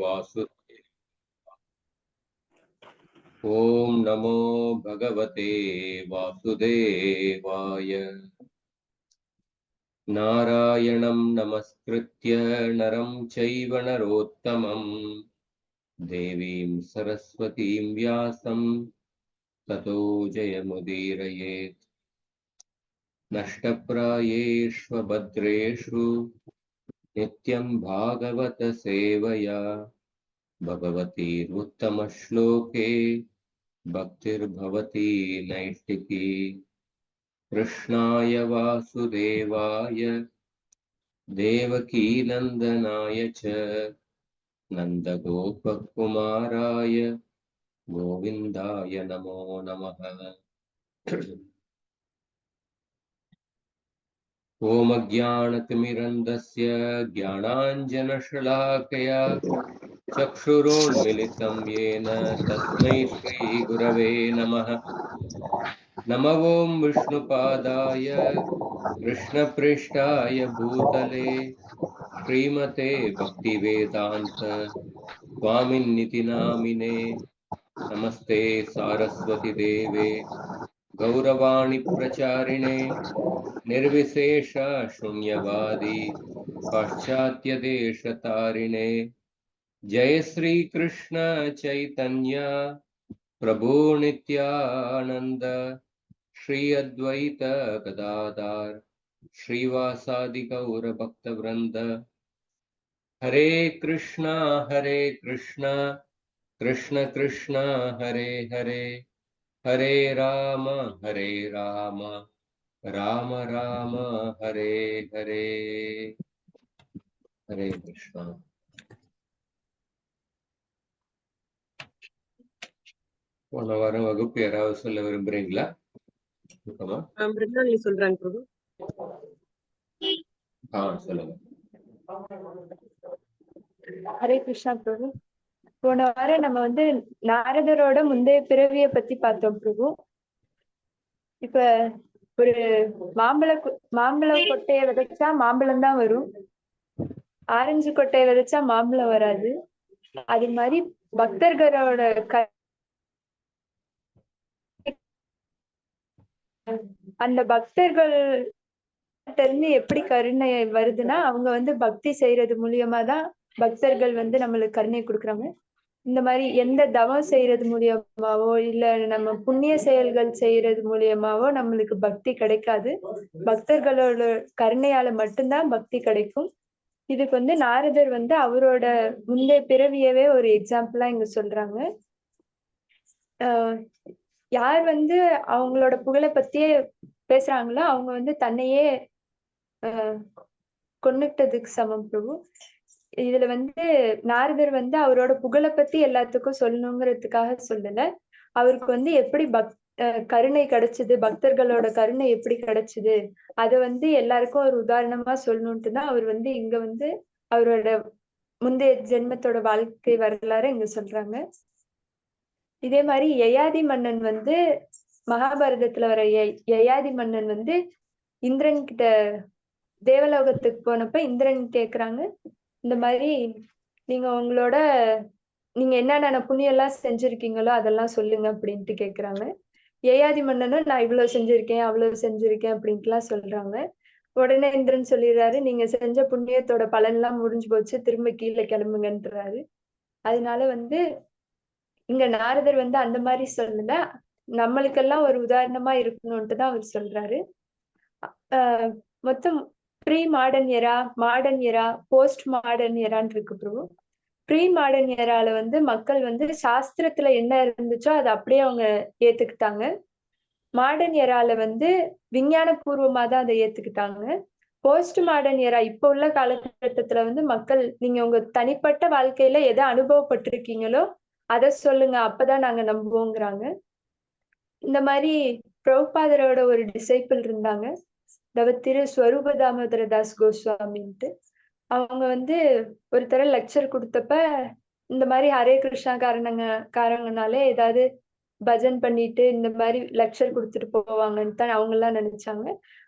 वासुदेवाय। ओम नमो भगवते वासुदेवाय। नारायणं नमस्कृत्य नरं चैव नरोत्तमं देवीं सरस्वतीं व्यासं ततो जयमुदीरयेत्। नष्टप्रायेष्वभद्रेषु नित्यं भागवत सेवया भगवतीरुत्तमश्लोके भक्तिर्भवती नैष्टिकी। कृष्णाय वासुदेवाय देवकीनन्दनाय च नन्दगोपकुमाराय गोविन्दाय नमो नमः। ॐ अज्ञानतिमिरन्धस्य ज्ञानाञ्जनशलाकया चक्षुरोन्मिलितं येन तस्मै श्रीगुरवे नमः। नमो ॐ विष्णुपादाय कृष्णप्रेष्ठाय भूतले श्रीमते भक्तिवेदान्त स्वामिन्निति नामिने। नमस्ते सारस्वती देवे गौरवाणी प्रचारिणे निर्विशेष शून्यवादी पाश्चात्य देशतारिणे। जय श्री कृष्ण चैतन्य प्रभु नित्यानंद श्री अद्वैत गदाधर श्रीवासादि गौर भक्त वृंद। हरे कृष्णा कृष्ण कृष्ण हरे हरे, हरे राम राम राम हरे हरे। हरे कृष्णा। போன வாரம் வகுப்பு யாராவது சொல்ல விரும்புறீங்களா? மிருந்தாளினி சொல்றாங்க பிரபு. சொல்லுங்க. ஹரே கிருஷ்ணா பிரபு. போன வாரம் நம்ம நாரதரோட முந்தைய பிறவிய பத்தி பார்த்தோம் பிரபு. இப்ப ஒரு மாம்பழ கொட்டைய விதைச்சா மாம்பழம் தான் வரும், ஆரஞ்சு கொட்டைய விதைச்சா மாம்பழம் வராது. அது மாதிரி பக்தர்களோட அந்த பக்தர்கள் இருந்து எப்படி கருணை வருதுன்னா, அவங்க பக்தி செய்யறது மூலியமா தான் பக்தர்கள் நம்மளுக்கு கருணை கொடுக்குறாங்க. இந்த மாதிரி எந்த தவம் செய்யறது மூலியமாவோ இல்ல நம்ம புண்ணிய செயல்கள் செய்யறது மூலியமாவோ நம்மளுக்கு பக்தி கிடைக்காது. பக்தர்களோட கருணையால மட்டும்தான் பக்தி கிடைக்கும். இதுக்கு நாரதர் அவரோட முந்தைய பிறவியவே ஒரு எக்ஸாம்பிளா இங்க சொல்றாங்க. யார் அவங்களோட புகழை பத்தியே பேசுறாங்களோ அவங்க தன்னையே கொன்னுட்டதுக்கு சமம் பிரபு. இதுல நாரதர் அவரோட புகழை பத்தி எல்லாத்துக்கும் சொல்லணுங்கிறதுக்காக சொல்லல. அவருக்கு எப்படி கருணை கிடைச்சது, பக்தர்களோட கருணை எப்படி கிடைச்சது, அத எல்லாருக்கும் ஒரு உதாரணமா சொல்லணும்ட்டு தான் அவர் இங்க அவரோட முந்தைய ஜென்மத்தோட வாழ்க்கை வரலாறு இங்க சொல்றாங்க. இதே மாதிரி யயாதி மன்னன் மகாபாரதத்துல வர யயாதி மன்னன் இந்திரன் கிட்ட தேவலோகத்துக்கு போனப்ப இந்திரன் கேக்குறாங்க, இந்த மாதிரி நீங்க என்னென்ன புண்ணியம் எல்லாம் செஞ்சிருக்கீங்களோ அதெல்லாம் சொல்லுங்க அப்படின்ட்டு கேக்குறாங்க. யயாதி மன்னனும் நான் இவ்வளவு செஞ்சிருக்கேன் அவ்வளவு செஞ்சிருக்கேன் அப்படின்ட்டு எல்லாம் சொல்றாங்க. உடனே இந்திரன் சொல்லிடுறாரு, நீங்க செஞ்ச புண்ணியத்தோட பலன் எல்லாம் முடிஞ்சு போச்சு, திரும்ப கீழே கிளம்புங்கன்றாரு. அதனால இங்க நாரதர் அந்த மாதிரி சொல்லல, நம்மளுக்கெல்லாம் ஒரு உதாரணமா இருக்கணும்ட்டு தான் அவர் சொல்றாரு. மொத்தம் pre modern era, modern era, post modern எரான்னு இருக்கு பிரபு. ப்ரீ மாடர்ன் எரால மக்கள் சாஸ்திரத்துல என்ன இருந்துச்சோ அதை அப்படியே அவங்க ஏத்துக்கிட்டாங்க. மாடர்ன் எரால விஞ்ஞான பூர்வமா தான் அதை ஏத்துக்கிட்டாங்க. போஸ்ட் மாடர்ன் எரா இப்ப உள்ள காலகட்டத்துல மக்கள் நீங்க உங்க தனிப்பட்ட வாழ்க்கையில எதை அனுபவப்பட்டிருக்கீங்களோ அதை சொல்லுங்க, அப்பதான் நாங்க நம்புவோங்கிறாங்க. இந்த மாதிரி பிரபுபாதரோட ஒரு டிசைபிள் இருந்தாங்க, திரு ஸ்வரூப தாமோதர தாஸ் கோஸ்வாமின்ட்டு. அவங்க ஒரு தடவை லெக்சர் கொடுத்தப்ப இந்த மாதிரி ஹரே கிருஷ்ணா காரங்கனாலே ஏதாவது பஜன் பண்ணிட்டு இந்த மாதிரி லெக்சர் கொடுத்துட்டு போவாங்கன்னு தான் அவங்க எல்லாம் நினைச்சாங்க.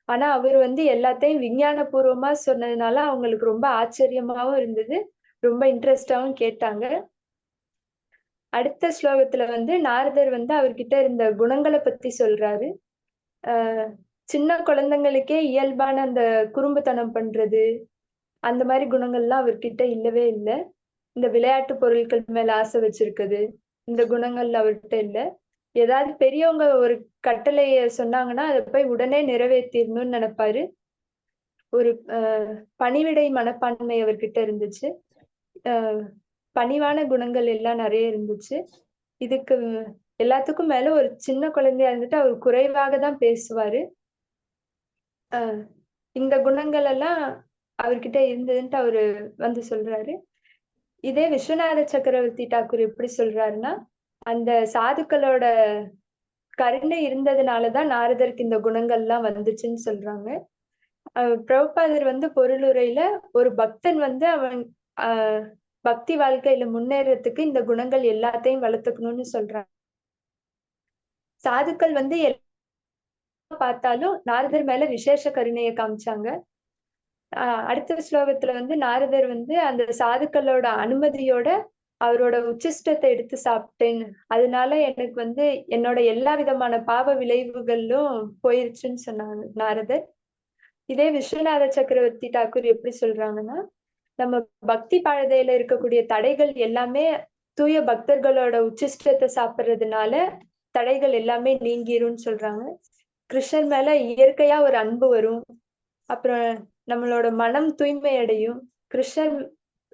ஆனா அவர் எல்லாத்தையும் விஞ்ஞான பூர்வமா சொன்னதுனால அவங்களுக்கு ரொம்ப ஆச்சரியமாவும் இருந்தது, ரொம்ப இன்ட்ரெஸ்டாவும் கேட்டாங்க. அடுத்த ஸ்லோகத்துல வந்து நாரதர் வந்து அவர்கிட்ட இருந்த குணங்களை பத்தி சொல்றாரு. சின்ன குழந்தைங்களுக்கே இயல்பான அந்த குறும்புத்தனம் பண்றது, அந்த மாதிரி குணங்கள்லாம் அவர்கிட்ட இல்லவே இல்லை. இந்த விளையாட்டு பொருட்கள் மேல ஆசை வச்சிருக்குது, இந்த குணங்கள் அவர்கிட்ட இல்ல. ஏதாவது பெரியவங்க ஒரு கட்டளைய சொன்னாங்கன்னா அதை போய் உடனே நிறைவேற்றிடணும்னு நினைப்பாரு. ஒரு பணிவிடை மனப்பான்மை அவர்கிட்ட இருந்துச்சு. பணிவான குணங்கள் எல்லாம் நிறைய இருந்துச்சு. இதுக்கு எல்லாத்துக்கும் மேல ஒரு சின்ன குழந்தையா இருந்துட்டு அவர் குறைவாக தான் பேசுவாரு. இந்த குணங்கள் எல்லாம் அவர்கிட்ட இருந்ததுன்ட்டு அவரு வந்து சொல்றாரு. இதே விஸ்வநாத சக்கரவர்த்தி தாக்கூர் எப்படி சொல்றாருன்னா, அந்த சாதுக்களோட கருணை இருந்ததுனாலதான் நாரதருக்கு இந்த குணங்கள்லாம் வந்துச்சுன்னு சொல்றாங்க. பிரபுபாதர் வந்து பொருளுரையில ஒரு பக்தன் வந்து அவன் பக்தி வாழ்க்கையில முன்னேறதுக்கு இந்த குணங்கள் எல்லாத்தையும் வளர்த்துக்கணும்னு சொல்றாங்க. சாதுக்கள் வந்து பார்த்தாலும் நாரதர் மேல விசேஷ கருணையை காமிச்சாங்க. அடுத்த ஸ்லோகத்துல வந்து நாரதர் வந்து அந்த சாதுக்களோட அனுமதியோட அவரோட உச்சிஷ்டத்தை எடுத்து சாப்பிட்டேன், அதனால எனக்கு வந்து என்னோட எல்லா விதமான பாவ விளைவுகளும் போயிருச்சுன்னு சொன்னாங்க நாரதர். இதே விஸ்வநாத சக்கரவர்த்தி தாக்கூர் எப்படி சொல்றாங்கன்னா, நம்ம பக்தி பாதையில இருக்கக்கூடிய தடைகள் எல்லாமே தூய பக்தர்களோட உச்சிஷ்டத்தை சாப்பிடுறதுனால தடைகள் எல்லாமே நீங்கிரும்னு சொல்றாங்க. கிருஷ்ணன் மேல இயற்கையா ஒரு அன்பு வரும். அப்புறம் நம்மளோட மனம் தூய்மை அடையும்.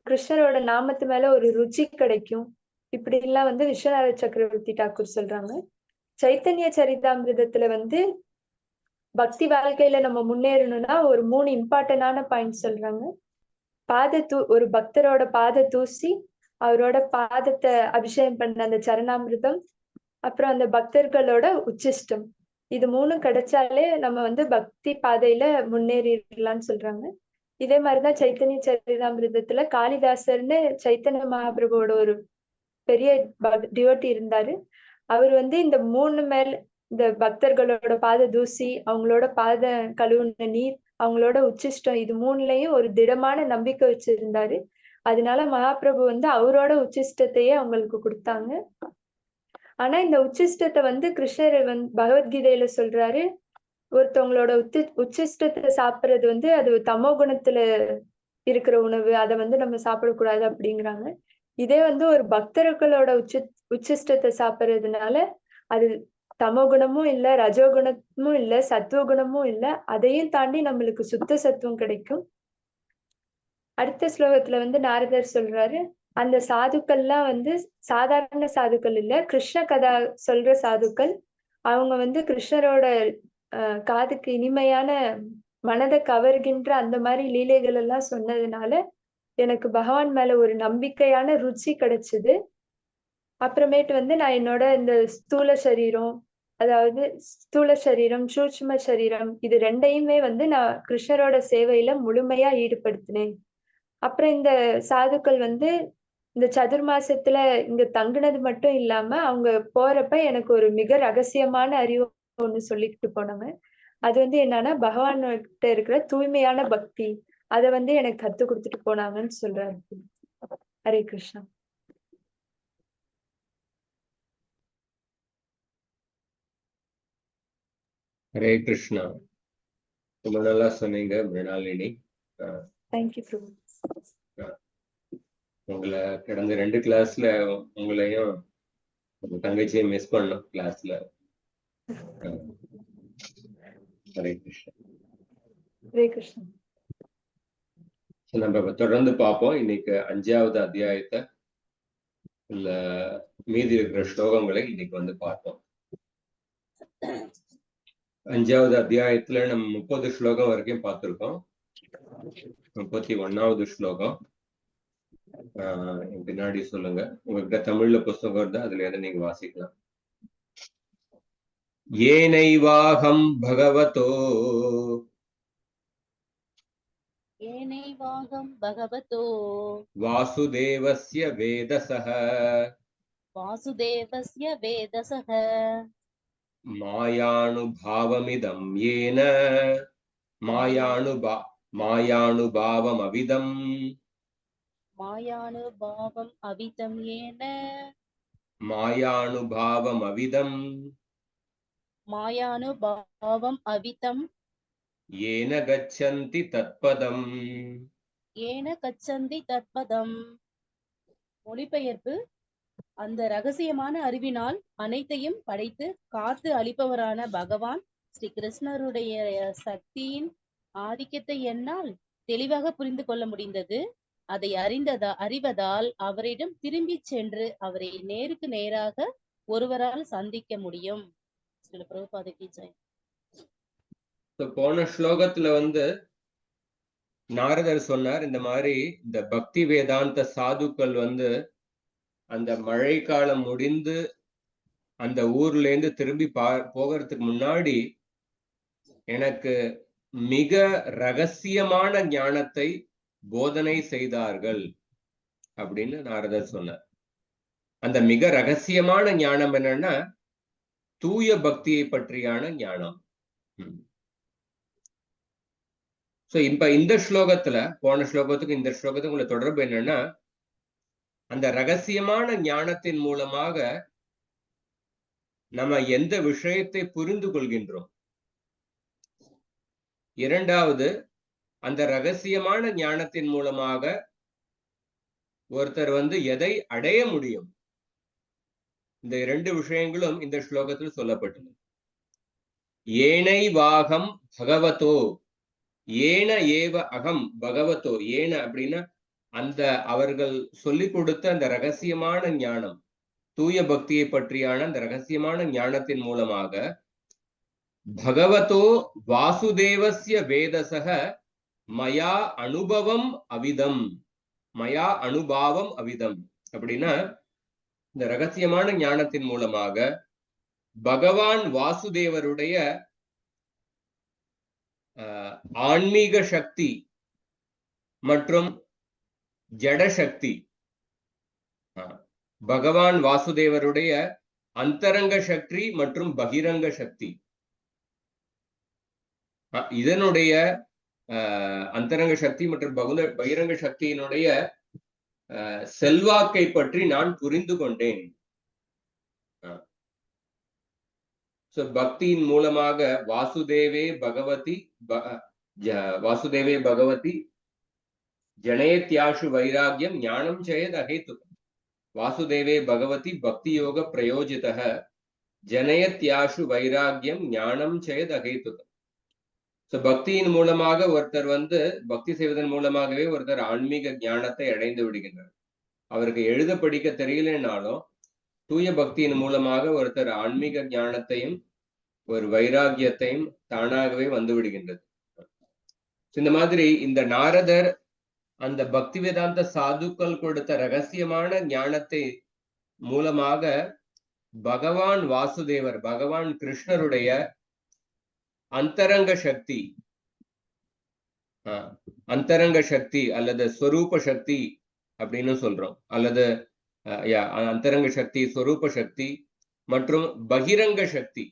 கிருஷ்ணரோட நாமத்து மேல ஒரு ருச்சி கிடைக்கும். இப்படி எல்லாம் வந்து விஸ்வநாத சக்கரவர்த்தி தாக்கூர் சொல்றாங்க. சைத்தன்ய சரிதாமிர்தத்துல வந்து பக்தி வாழ்க்கையில நம்ம முன்னேறணும்னா ஒரு 3 இம்பார்ட்டன்டான பாயிண்ட் சொல்றாங்க. ஒரு பக்தரோட பாத தூசி, அவரோட பாதத்தை அபிஷேகம் பண்ண அந்த சரணாமிர்தம், அப்புறம் அந்த பக்தர்களோட உச்சிஷ்டம், இது 3 கிடைச்சாலே நம்ம வந்து பக்தி பாதையில முன்னேறிடலாம்னு சொல்றாங்க. இதே மாதிரிதான் சைத்தன்ய சரிதாமிர்தத்துல காளிதாசர்னு சைத்தன்ய மகாபிரபுவோட ஒரு பெரிய டிவோட்டி இருந்தாரு. அவர் வந்து இந்த 3 மேல, இந்த பக்தர்களோட பாத தூசி, அவங்களோட பாத கழுவுன நீர், அவங்களோட உச்சிஷ்டம், இது 3லயும் ஒரு திடமான நம்பிக்கை வச்சிருந்தாரு. அதனால மகாபிரபு வந்து அவரோட உச்சிஷ்டத்தையே அவங்களுக்கு கொடுத்தாங்க. ஆனா இந்த உச்சிஷ்டத்தை வந்து கிருஷ்ணர் வந்து பகவத்கீதையில சொல்றாரு, ஒருத்தவங்களோட உச்சிஷ்டத்தை சாப்பிடுறது வந்து அது தமோ குணத்துல இருக்கிற உணவு, அதை வந்து நம்ம சாப்பிடக்கூடாது அப்படிங்கிறாங்க. இதே வந்து ஒரு பக்தர்களோட உச்சிஷ்டத்தை சாப்பிடுறதுனால அது தமோ குணமும் இல்ல, ரஜோகுணமும் இல்ல, சத்துவ குணமும் இல்ல, அதையும் தாண்டி நம்மளுக்கு சுத்த சத்துவம் கிடைக்கும். அடுத்த ஸ்லோகத்துல வந்து நாரதர் சொல்றாரு, அந்த சாதுக்கள்லாம் வந்து சாதாரண சாதுக்கள் இல்ல, கிருஷ்ண கதா சொல்ற சாதுக்கள். அவங்க வந்து கிருஷ்ணரோட காதுக்கு இனிமையான, மனதை கவர்கின்ற அந்த மாதிரி லீலைகள் எல்லாம் சொன்னதுனால எனக்கு பகவான் மேல ஒரு நம்பிக்கையான ருச்சி கிடைச்சது. அப்புறமேட்டு வந்து நான் என்னோட இந்த ஸ்தூல சரீரம், அதாவது ஸ்தூல சரீரம், சூட்சும சரீரம், இது 2யுமே வந்து நான் கிருஷ்ணரோட சேவையில முழுமையா ஈடுபடுத்தினேன். அப்புறம் இந்த சாதுக்கள் வந்து இந்த சதுர்மாசத்துல இங்க தங்குனது மட்டும் இல்லாம அவங்க போறப்ப எனக்கு ஒரு மிக ரகசியமான அறிவு ஒண்ணு சொல்லிக்கிட்டு போனாங்க. அது வந்து என்னன்னா, பகவான் கிட்ட இருக்கிற தூய்மையான பக்தி, அத வந்து எனக்கு கத்து கொடுத்துட்டு போனாங்கன்னு சொல்றாரு. ஹரே கிருஷ்ணா. ஹரே கிருஷ்ணா. ரொம்ப நல்லா சொன்னீங்க மிருணாளினி. தேங்க்யூ பிரபு. உங்களை கடந்த 2 கிளாஸ்ல உங்களையும் உங்க தங்கச்சியும் மிஸ் பண்ணோம் கிளாஸ்ல. ஹரே கிருஷ்ணா. ஹரே கிருஷ்ணா. நம்ம தொடர்ந்து பார்ப்போம். இன்னைக்கு 5வது அத்தியாயத்தை இல்ல மீதி இருக்கிற ஸ்லோகங்களை இன்னைக்கு வந்து பார்ப்போம். 5வது அத்தியாயத்துல நம்ம 30 ஸ்லோகம் வரைக்கும் பார்த்திருக்கோம். 31வது ஸ்லோகம் பின்னாடி சொல்லுங்க. உங்ககிட்ட தமிழ்ல புஸ்தகம் இருந்தா அதுல எதை நீங்க வாசிக்கலாம். ஏனைவாகம் பகவதோ வாசுதேவஸ்ய வேதசஹ மாயானுபாவமிதம் ஏன மாயானுபாவமவிதம் மாயானுபாவம் அவிதம் ஏன மாயானுபாவம் அவிதம் மாயானுபாவம் அவிதம் ஏன கச்சந்தி தத்பதம். ஏன கச்சந்தி தத்பதம். மொழிபெயர்ப்பு: அந்த ரகசியமான அறிவினால் அனைத்தையும் படைத்து காத்து அளிப்பவரான பகவான் ஸ்ரீ கிருஷ்ணருடைய சக்தியின் ஆதிக்கத்தை என்னால் தெளிவாக புரிந்து கொள்ள முடிந்தது. அதை அறிவதால் அவரிடம் திரும்பி சென்று அவரை நேருக்கு நேராக ஒருவரால் சந்திக்க முடியும். ஸ்ரீல பிரபுபாதகி ஜெய். போன ஸ்லோகத்துல நாரதர் சொன்னார், இந்த மாதிரி இந்த பக்தி வேதாந்த சாதுக்கள் அந்த மழை காலம் முடிந்து அந்த ஊர்ல இருந்து திரும்பி போகிறதுக்கு முன்னாடி எனக்கு மிக ரகசியமான ஞானத்தை போதனை செய்தார்கள் அப்படின்னு நாரதர் சொன்னார். அந்த மிக ரகசியமான ஞானம் என்னன்னா தூய பக்தியை பற்றியான ஞானம். சோ இப்ப இந்த ஸ்லோகத்துல, போன ஸ்லோகத்துக்கு இந்த ஸ்லோகத்துக்கு உள்ள தொடர்பு என்னன்னா, அந்த ரகசியமான ஞானத்தின் மூலமாக நம்ம எந்த விஷயத்தை புரிந்து கொள்கின்றோம். இரண்டாவது, அந்த ரகசியமான ஞானத்தின் மூலமாக ஒருத்தர் எதை அடைய முடியும். இந்த இரண்டு விஷயங்களும் இந்த ஸ்லோகத்தில் சொல்லப்பட்டது. ஏனை வாகம் பகவதோ, ஏன ஏவ அகம் பகவதோ. ஏன அப்படின்னா அந்த அவர்கள் சொல்லிக் கொடுத்த அந்த ரகசியமான ஞானம், தூய பக்தியை பற்றியான அந்த ரகசியமான ஞானத்தின் மூலமாக பகவதோ வாசுதேவஸ்ய வேதசக மயா அனுபவம் அவிதம். மயா அனுபாவம் அவிதம் அப்படின்னா இந்த ரகசியமான ஞானத்தின் மூலமாக பகவான் வாசுதேவருடைய ஆன்மீக சக்தி மற்றும் ஜட சக்தி, பகவான் வாசுதேவருடைய அந்தரங்க சக்தி மற்றும் பகிரங்க சக்தி, இதனுடைய அந்தரங்க சக்தி மற்றும் பகிரங்க சக்தியினுடைய செல்வாக்கை பற்றி நான் புரிந்து கொண்டேன். பக்தியின் மூலமாக வாசுதேவே பகவதி ஜனயத்யாஷு வைராகியம் ஞானம் ஜெயத் அஹேதுகம். வாசுதேவே பகவதி பக்தி யோக பிரயோஜிதः ஜனயத்யாஷு வைராகியம் ஞானம் ஜெயத் அஹேதுகம். பக்தியின் மூலமாக ஒருத்தர் பக்தி செய்வதன் மூலமாகவே ஒருத்தர் ஆன்மீக ஞானத்தை அடைந்து விடுகின்றார். அவருக்கு எழுத படிக்க தெரியலனாலும் தூய பக்தியின் மூலமாக ஒருத்தர் ஆன்மீக ஞானத்தையும் ஒரு வைராகியத்தையும் தானாகவே வந்து விடுகின்றது. இந்த மாதிரி இந்த நாரதர் அந்த பக்தி வேதாந்த சாதுக்கள் கொடுத்த ரகசியமான ஞானத்தை மூலமாக பகவான் வாசுதேவர், பகவான் கிருஷ்ணருடைய அந்தரங்க சக்தி, அந்தரங்க சக்தி அல்லது ஸ்வரூப சக்தி அப்படின்னு சொல்றோம். அல்லது அந்தரங்க சக்தி, ஸ்வரூப சக்தி மற்றும் பகிரங்க சக்தி,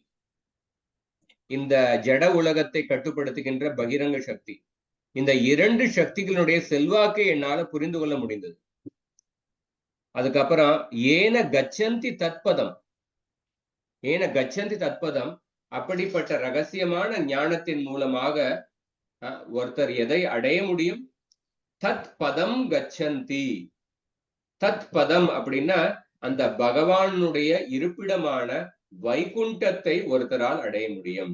இந்த ஜட உலகத்தை கட்டுப்படுத்துகின்ற பகிரங்க சக்தி, இந்த இரண்டு சக்திகளுடைய செல்வாக்கை என்னால புரிந்து கொள்ள முடிந்தது. அதுக்கப்புறம் ஏன கச்சந்தி தத்பதம், ஏன கச்சந்தி தத்பதம், அப்படிப்பட்ட ரகசியமான ஞானத்தின் மூலமாக ஒருத்தர் எதை அடைய முடியும்? தத் பதம் கச்சந்தி. தத் பதம் அப்படின்னா அந்த பகவானுடைய இருப்பிடமான வைகுண்டத்தை ஒருத்தரால் அடைய முடியும்.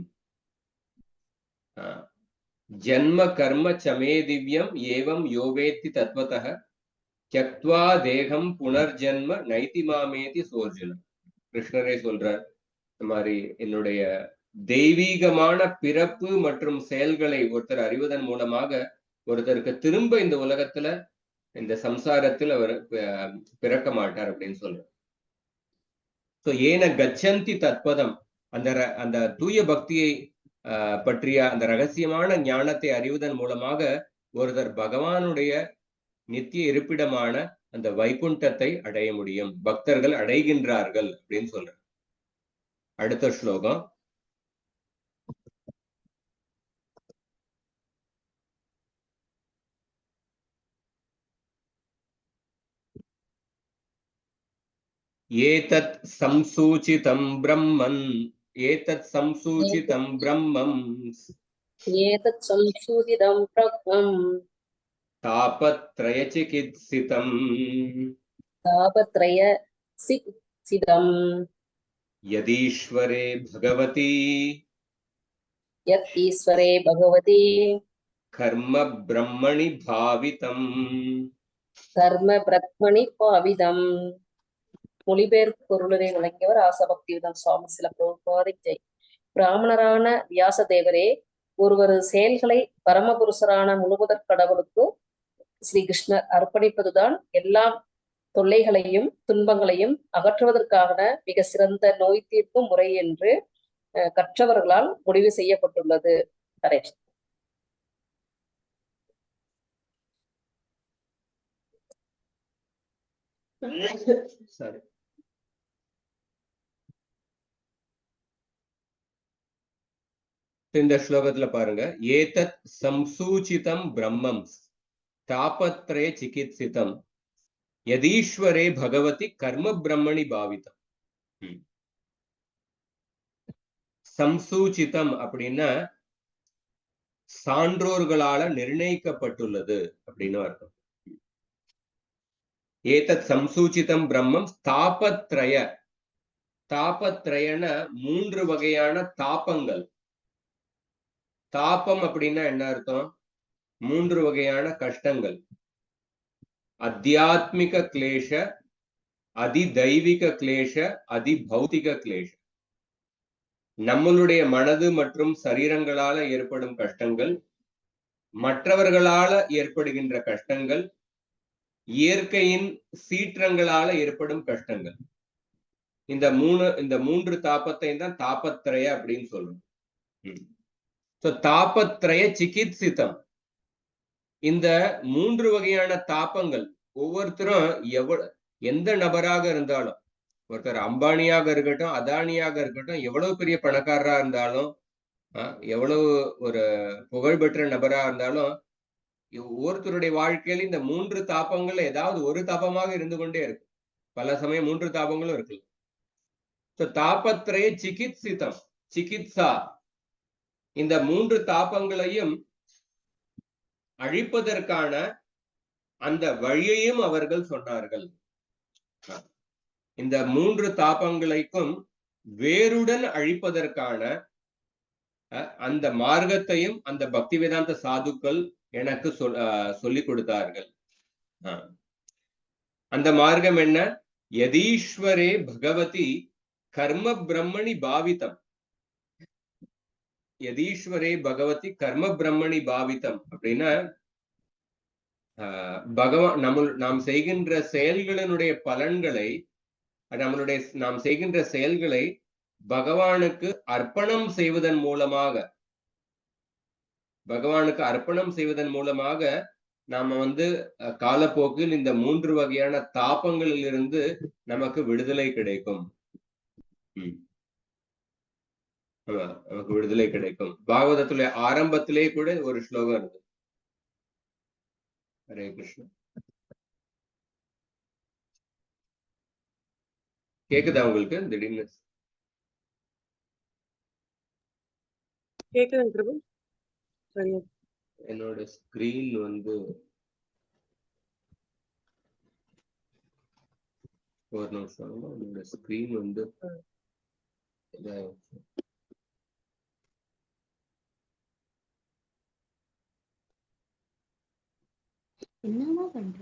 ஜன்ம கர்ம சமே திவ்யம் ஏவம் யோவேத்தி தத்வதः த்யக்த்வா தேகம் புனர்ஜன்ம நைதிமாமேதி சோர்ஜனம். கிருஷ்ணரே சொல்றார், இந்த மாதிரி என்னுடைய தெய்வீகமான பிறப்பு மற்றும் செயல்களை ஒருத்தர் அறிவதன் மூலமாக ஒருத்தருக்கு திரும்ப இந்த உலகத்துல, இந்த சம்சாரத்தில் அவர் பிறக்க மாட்டார் அப்படின்னு சொல்றார். ஏன கச்சந்தி தத்பதம், அந்த தூய பக்தியை பற்றிய அந்த ரகசியமான ஞானத்தை அறிவதன் மூலமாக ஒருத்தர் பகவானுடைய நித்திய இருப்பிடமான அந்த வைகுண்டத்தை அடைய முடியும், பக்தர்கள் அடைகின்றார்கள் அப்படின்னு சொல்ற. அடுத்த ஸ்லோகம். ஏதத் சம்சூசிதம் பிரம்மன் ஏதத் சம்சூசிதம் பிரம்மம் ஏதத் சம்சூதிதம் பிரக்ஞம் தாபத்ரய சிகித்சிதம் தாபத்ரய சிதம் யதீஸ்வரே பகவதி யத் ஈஸ்வரே பகவதி கர்ம பிரம்மணி பாவிதம். கர்ம பிரத்மணி பாவிதம். மொழிபெயர்ப்பு பொருளரை வழங்கியவர் ஆசபக்தியுதம் சுவாமி சில பிரபுபாதை ஜெய். பிராமணரான வியாசதேவரே, ஒருவரது செயல்களை பரமபுருஷரான முழுமுதற் கடவுளுக்கு ஸ்ரீ கிருஷ்ணர் அர்ப்பணிப்பதுதான் எல்லா தொல்லைகளையும் துன்பங்களையும் அகற்றுவதற்கான மிக சிறந்த நோய் தீர்க்கும் முறை என்று கற்றவர்களால் முடிவு செய்யப்பட்டுள்ளது. ஹரே சரி. இந்த ஸ்லோகத்துல பாருங்க, ஏதத் சம்சூசிதம் பிரம்மம் தாபத்ரய சிகித்சிதம் யதீஸ்வரே பகவதி கர்ம பிரம்மணி பாவிதம். சம்சூசிதம் அப்படின்னா சான்றோர்களால நிர்ணயிக்கப்பட்டுள்ளது அப்படின்னு அர்த்தம். ஏதத் சம்சூசிதம் பிரம்மம் தாபத்ரய. தாபத்ரயன 3 வகையான தாபங்கள். தாபம் அப்படின்னா என்ன அர்த்தம்? 3 வகையான கஷ்டங்கள். அத்தியாத்மிக கிளேஷ, அதிதைவிக கிளேஷ, அதிபௌதிக கிளேஷ. நம்மளுடைய மனது மற்றும் சரீரங்களால ஏற்படும் கஷ்டங்கள், மற்றவர்களால ஏற்படுகின்ற கஷ்டங்கள், இயற்கையின் சீற்றங்களால ஏற்படும் கஷ்டங்கள். இந்த மூன்று தாபத்தை தான் தாபத்ரய அப்படின்னு சொல்றோம். தாபத்ரய சிகித்சிதம். இந்த 3 வகையான தாபங்கள் ஒவ்வொருத்தரும் எந்த நபராக இருந்தாலும், ஒருத்தர் அம்பானியாக இருக்கட்டும், அதானியாக இருக்கட்டும், எவ்வளவு பெரிய பணக்காரரா இருந்தாலும், எவ்வளவு ஒரு புகழ்பெற்ற நபரா இருந்தாலும், ஒவ்வொருத்தருடைய வாழ்க்கையில இந்த 3 தாபங்கள் ஏதாவது ஒரு தாபமாக இருந்து கொண்டே இருக்கு. பல சமயம் 3 தாபங்களும் இருக்கு. தாபத்ரய சிகித்சிதம், சிகித்சா. இந்த 3 தாபங்களையும் அழிப்பதற்கான அந்த வழியையும் அவர்கள் சொன்னார்கள். இந்த 3 தாபங்களைக்கும் வேருடன் அழிப்பதற்கான அந்த மார்க்கத்தையும் அந்த பக்தி வேதாந்த சாதுக்கள் எனக்கு சொல்லிக் கொடுத்தார்கள். அந்த மார்க்கம் என்ன? யதீஸ்வரே பகவதி கர்ம பிரம்மணி பாவிதம். யதீஸ்வரே பகவதி கர்ம பிரம்மணி பாவிதம் அப்படின்னா, பகவான் நாம் செய்கின்ற செயல்களினுடைய பலன்களை, நாம் செய்கின்ற செயல்களை பகவானுக்கு அர்ப்பணம் செய்வதன் மூலமாக நாம காலப்போக்கில் இந்த 3 வகையான தாபங்களில் இருந்து நமக்கு விடுதலை கிடைக்கும். நமக்கு விடுதலை கிடைக்கும். பாகவதத்துல ஆரம்பத்திலே கூட ஒரு ஸ்லோகம் இருக்கு. ஹரே கிருஷ்ணா. கேக்குதா உங்களுக்கு? திடீர்னு கேக்குதுங்க பிரபு. சரி, என்னோட ஸ்கிரீன் ஒரு நிமிஷம். என்னோட ஸ்கிரீன் என்னமா பண்ற?